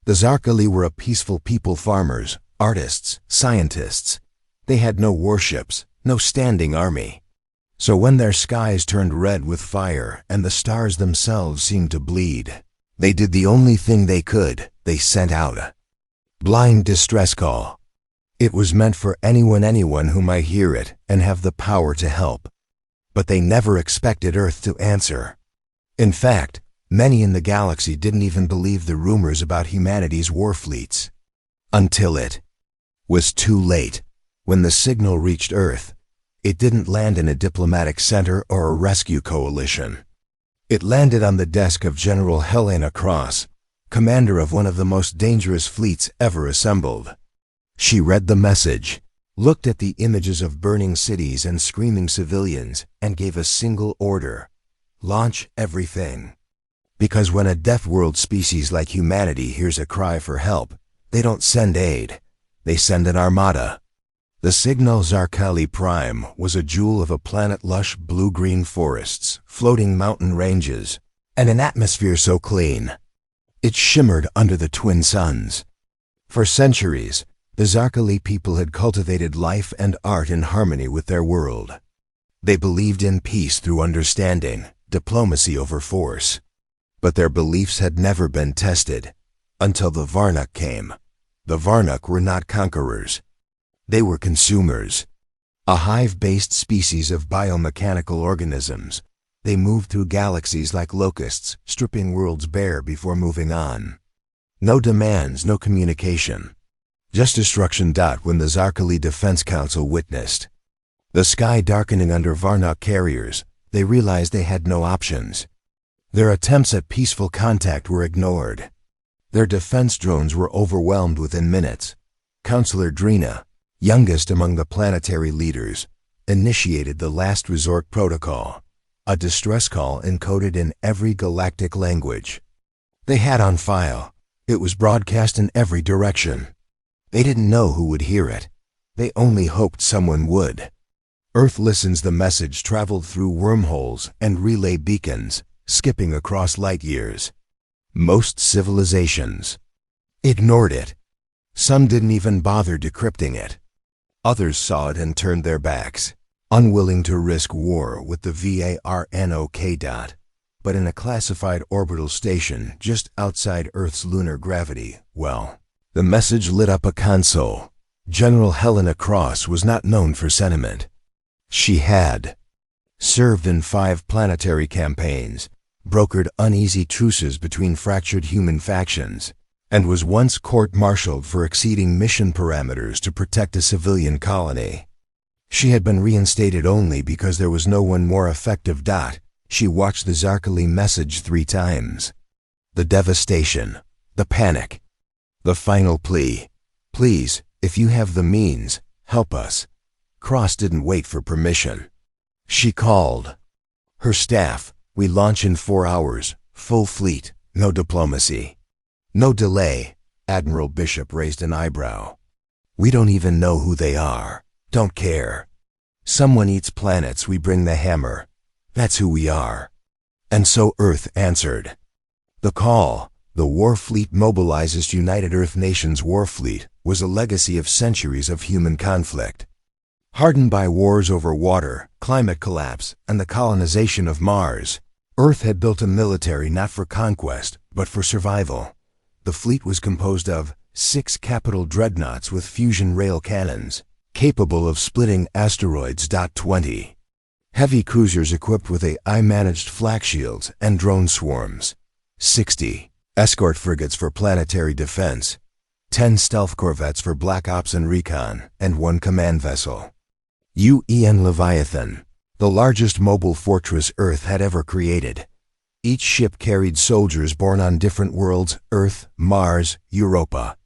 The Zarkali were a peaceful people, farmers, artists, scientists. They had no warships, no standing army. So when their skies turned red with fire and the stars themselves seemed to bleed, they did the only thing they could. They sent out a blind distress call. It was meant for anyone who might hear it and have the power to help. But they never expected Earth to answer. In fact, many in the galaxy didn't even believe the rumors about humanity's war fleets. Until it was too late. When the signal reached Earth, it didn't land in a diplomatic center or a rescue coalition. It landed on the desk of General Helena Cross, commander of one of the most dangerous fleets ever assembled. She read the message, looked at the images of burning cities and screaming civilians, and gave a single order: launch everything. Because when a deaf-world species like humanity hears a cry for help, they don't send aid, they send an armada. The signal Zarkali Prime was a jewel of a planet, lush blue-green forests, floating mountain ranges, and an atmosphere so clean. It shimmered under the twin suns. For centuries, the Zarkali people had cultivated life and art in harmony with their world. They believed in peace through understanding, diplomacy over force. But their beliefs had never been tested, until the Varnuk came. The Varnuk were not conquerors. They were consumers. A hive-based species of biomechanical organisms. They moved through galaxies like locusts, stripping worlds bare before moving on. No demands, no communication. Just destruction. When the Zarkali Defense Council witnessed the sky darkening under Varnuk carriers, they realized they had no options. Their attempts at peaceful contact were ignored. Their defense drones were overwhelmed within minutes. Counselor Drina, youngest among the planetary leaders, initiated the last resort protocol, a distress call encoded in every galactic language. They had on file. It was broadcast in every direction. They didn't know who would hear it. They only hoped someone would. Earth listens. The message traveled through wormholes and relay beacons, skipping across light years. Most civilizations ignored it. Some didn't even bother decrypting it. Others saw it and turned their backs, unwilling to risk war with the Varnok. But in a classified orbital station just outside Earth's lunar gravity, the message lit up a console. General Helena Cross was not known for sentiment. She had served in 5 planetary campaigns, brokered uneasy truces between fractured human factions, and was once court-martialed for exceeding mission parameters to protect a civilian colony. She had been reinstated only because there was no one more effective. She watched the Zarkali message 3 times. The devastation, the panic, the final plea: please, if you have the means, help us. Cross didn't wait for permission. She called her staff. We launch in 4 hours, full fleet, no diplomacy. No delay. Admiral Bishop raised an eyebrow. We don't even know who they are. Don't care. Someone eats planets, we bring the hammer. That's who we are. And so Earth answered the call. The war fleet mobilizes. United Earth Nations War Fleet was a legacy of centuries of human conflict. Hardened by wars over water, climate collapse, and the colonization of Mars, Earth had built a military not for conquest, but for survival. The fleet was composed of 6 capital dreadnoughts with fusion rail cannons, capable of splitting asteroids. 20 heavy cruisers equipped with AI-managed flak shields and drone swarms, 60 escort frigates for planetary defense, 10 stealth corvettes for black ops and recon, and 1 command vessel. UN Leviathan, the largest mobile fortress Earth had ever created. Each ship carried soldiers born on different worlds: Earth, Mars, Europa.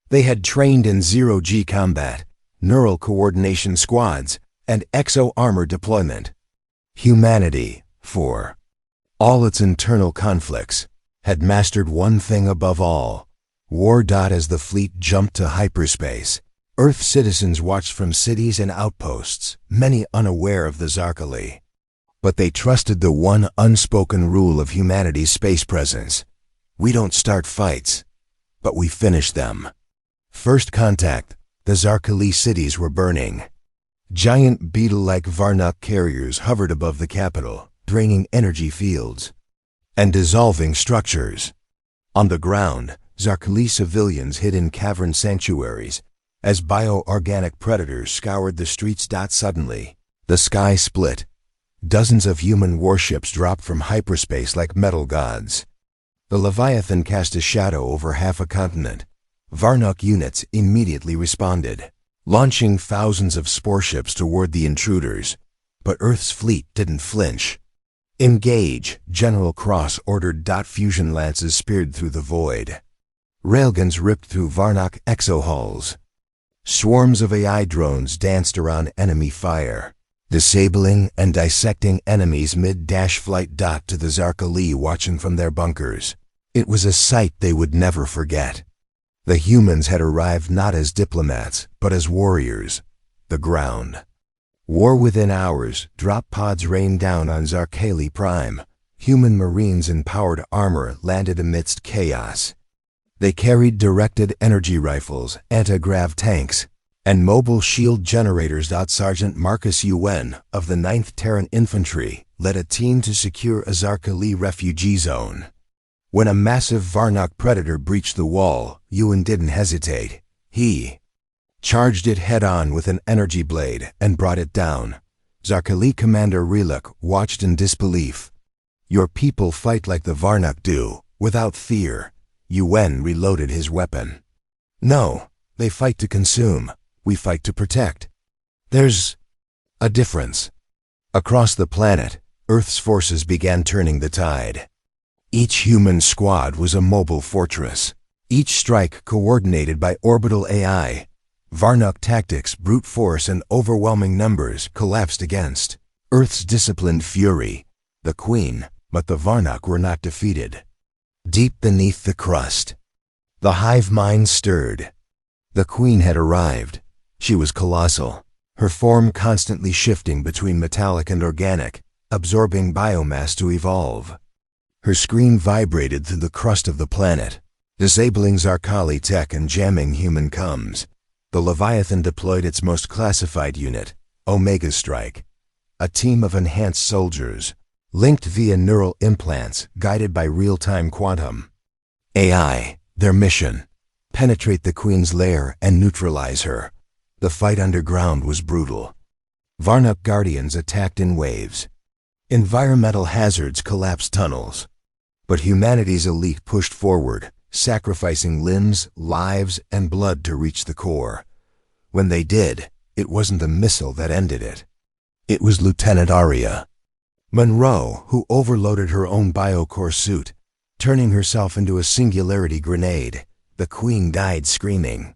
They had trained in zero-G combat, neural coordination squads, and exo-armor deployment. Humanity, for all its internal conflicts, had mastered one thing above all: war. As the fleet jumped to hyperspace, Earth citizens watched from cities and outposts, many unaware of the Zarkali. But they trusted the one unspoken rule of humanity's space presence: we don't start fights, but we finished them. First contact, the Zarkali cities were burning. Giant beetle-like Varnok carriers hovered above the capital, draining energy fields and dissolving structures. On the ground, Zarkali civilians hid in cavern sanctuaries as bioorganic predators scoured the streets. Suddenly, the sky split. Dozens of human warships dropped from hyperspace like metal gods. The Leviathan cast a shadow over half a continent. Varnok units immediately responded, launching thousands of spore ships toward the intruders. But Earth's fleet didn't flinch. Engage, General Cross ordered. Fusion lances speared through the void. Railguns ripped through Varnok exohulls. Swarms of AI drones danced around enemy fire, disabling and dissecting enemies mid-flight. To the Zarkali watching from their bunkers, it was a sight they would never forget. The humans had arrived not as diplomats, but as warriors. The ground. War within hours. Drop pods rained down on Zarkali Prime. Human marines in powered armor landed amidst chaos. They carried directed energy rifles, anti-grav tanks, and mobile shield generators. Sergeant Marcus UN of the 9th Terran Infantry led a team to secure a Zarkali refugee zone. When a massive Varnok predator breached the wall, UN didn't hesitate. He charged it head-on with an energy blade and brought it down. Zarkali Commander Reluk watched in disbelief. "Your people fight like the Varnok do, without fear." UN reloaded his weapon. "No, they fight to consume. We fight to protect. There's a difference." Across the planet, Earth's forces began turning the tide. Each human squad was a mobile fortress, each strike coordinated by orbital AI. Varnok tactics, brute force, and overwhelming numbers collapsed against Earth's disciplined fury. The Queen, but the Varnok were not defeated. Deep beneath the crust, the hive mind stirred. The Queen had arrived. She was colossal, her form constantly shifting between metallic and organic, absorbing biomass to evolve. Her screen vibrated through the crust of the planet, disabling Zarkali tech and jamming human comms. The Leviathan deployed its most classified unit, Omega Strike, a team of enhanced soldiers, linked via neural implants, guided by real-time quantum AI. Their mission: penetrate the Queen's lair and neutralize her. The fight underground was brutal. Varnok Guardians attacked in waves. Environmental hazards collapsed tunnels. But humanity's elite pushed forward, sacrificing limbs, lives, and blood to reach the core. When they did, it wasn't a missile that ended it. It was Lieutenant Aria Monroe, who overloaded her own biocore suit, turning herself into a singularity grenade. The Queen died screaming.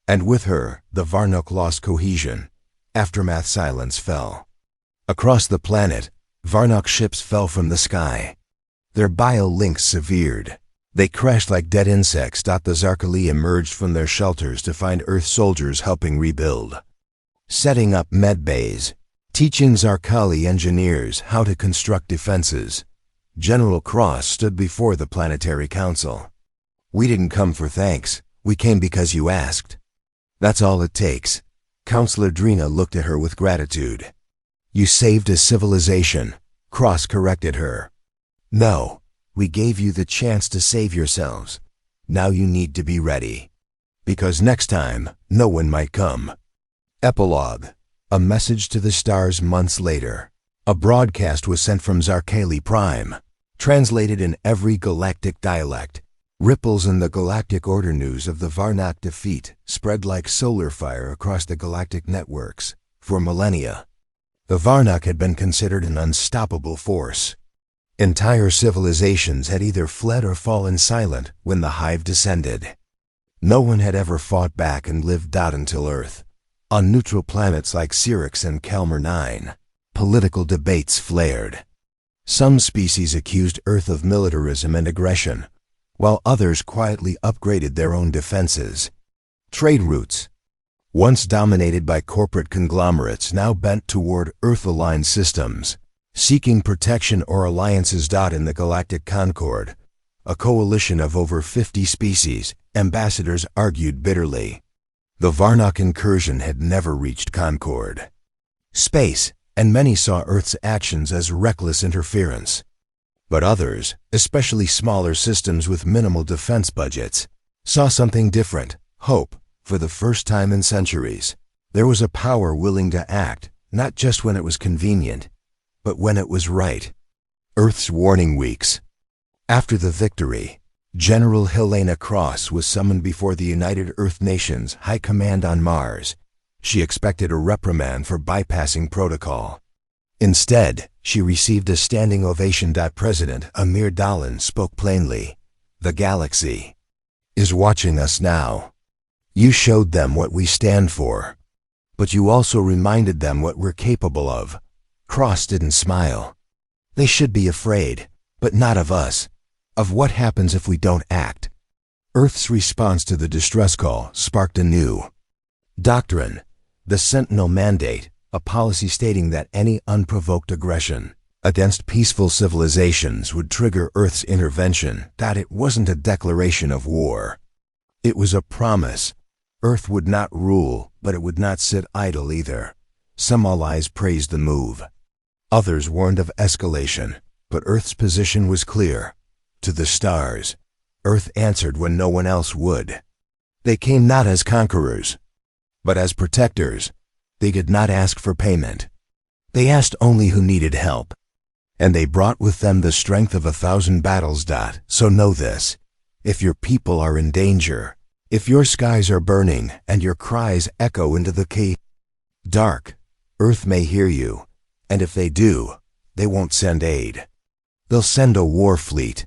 And with her, the Varnok lost cohesion. Aftermath silence fell. Across the planet, Varnok ships fell from the sky. Their bio-links severed. They crashed like dead insects. The Zarkali emerged from their shelters to find Earth soldiers helping rebuild, setting up medbays, teaching Zarkali engineers how to construct defenses. General Cross stood before the Planetary Council. "We didn't come for thanks. We came because you asked. That's all it takes." Counselor Drina looked at her with gratitude. "You saved a civilization," Cross corrected her. "No, we gave you the chance to save yourselves. Now you need to be ready. Because next time, no one might come." Epilogue. A message to the stars months later. A broadcast was sent from Zarkali Prime, translated in every galactic dialect. Ripples in the galactic order news of the Varnok defeat spread like solar fire across the galactic networks. For millennia, the Varnok had been considered an unstoppable force. Entire civilizations had either fled or fallen silent when the hive descended. No one had ever fought back and lived out until Earth. On neutral planets like Syrinx and Kelmer 9, political debates flared. Some species accused Earth of militarism and aggression, while others quietly upgraded their own defenses. Trade routes, once dominated by corporate conglomerates, now bent toward Earth-aligned systems, seeking protection or alliances. In the galactic concord, a coalition of over 50 species, ambassadors argued bitterly. The Varnock incursion had never reached Concord. Space, and many saw Earth's actions as reckless interference. But others, especially smaller systems with minimal defense budgets, saw something different: hope. For the first time in centuries, there was a power willing to act, not just when it was convenient, but when it was right. Earth's warning weeks. After the victory, General Helena Cross was summoned before the United Earth Nations High Command on Mars. She expected a reprimand for bypassing protocol. Instead, she received a standing ovation. President Amir Dalan spoke plainly. "The galaxy is watching us now. You showed them what we stand for, but you also reminded them what we're capable of." Cross didn't smile. "They should be afraid, but not of us. Of what happens if we don't act." Earth's response to the distress call sparked a new doctrine, the Sentinel Mandate, a policy stating that any unprovoked aggression against peaceful civilizations would trigger Earth's intervention. That it wasn't a declaration of war. It was a promise. Earth would not rule, but it would not sit idle either. Some allies praised the move. Others warned of escalation, but Earth's position was clear. To the stars, Earth answered when no one else would. They came not as conquerors, but as protectors. They did not ask for payment. They asked only who needed help. And they brought with them the strength of 1,000 battles. So know this: if your people are in danger, if your skies are burning and your cries echo into the dark, Earth may hear you, and if they do, they won't send aid. They'll send a war fleet.